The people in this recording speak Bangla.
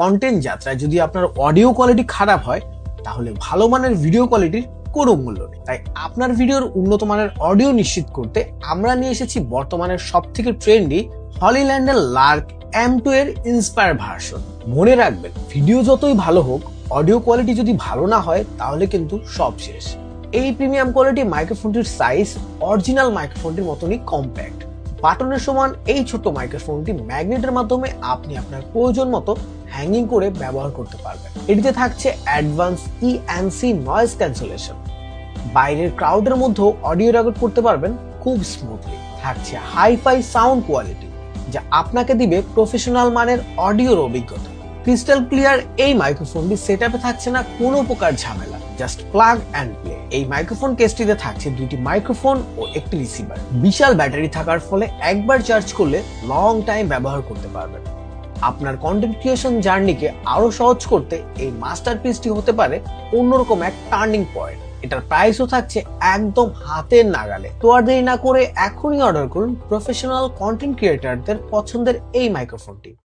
কন্টেন্ট যাত্রায় যদি আপনার অডিও কোয়ালিটি খারাপ হয়, তাহলে ভালো মানের ভিডিও কোয়ালিটির কোনো মূল্য নেই। তাই আপনার ভিডিওর উন্নত মানের অডিও নিশ্চিত করতে আমরা নিয়ে এসেছি বর্তমানের সবথেকে ট্রেন্ডি হলিল্যান্ডের লার্ক M2 এর ইন্সপায়ার ভার্সন। মনে রাখবেন, ভিডিও যতই ভালো হোক, অডিও কোয়ালিটি যদি ভালো না হয় তাহলে কিন্তু সব শেষ। এই প্রিমিয়াম কোয়ালিটি মাইক্রোফোনটির সাইজ অরিজিনাল মাইক্রোফোনটির মতনই কম্প্যাক্ট। বাটনের সমান এই ছোট মাইক্রোফোনটি ম্যাগনেটের মাধ্যমে আপনি আপনার প্রয়োজন মতো হ্যাঙ্গিং করে ব্যবহার করতে পারবেন। এটিতে থাকছে অ্যাডভান্স ENC নয়েজ ক্যান্সেলেশন। বাইরের ক্রাউডের মধ্যেও অডিও রেকর্ড করতে পারবেন খুব স্মুথলি। থাকছে হাই-ফাই সাউন্ড কোয়ালিটি, যা আপনাকে দিবে প্রফেশনাল মানের অডিওর অভিজ্ঞতা। ক্রিস্টাল ক্লিয়ার এই মাইক্রোফোনটি সেটআপে থাকছে না কোনো প্রকার ঝামেলা, জাস্ট প্লাগ অ্যান্ড প্লে। এই মাইক্রোফোন কেসটিতে থাকছে দুইটি মাইক্রোফোন ও একটি রিসিভার। বিশাল ব্যাটারি থাকার ফলে একবার চার্জ করলে লং টাইম ব্যবহার করতে পারবেন। আপনার কন্টেন্ট ক্রিয়েশন জার্নিকে আরো সহজ করতে এই মাস্টারপিসটি হতে পারে অন্যরকম এক টার্নিং পয়েন্ট। এটার প্রাইসও থাকছে একদম হাতের নাগালে। তো আর দেরি না করে এখনই অর্ডার করুন প্রফেশনাল কন্টেন্ট ক্রিয়েটরদের পছন্দের এই মাইক্রোফোনটি।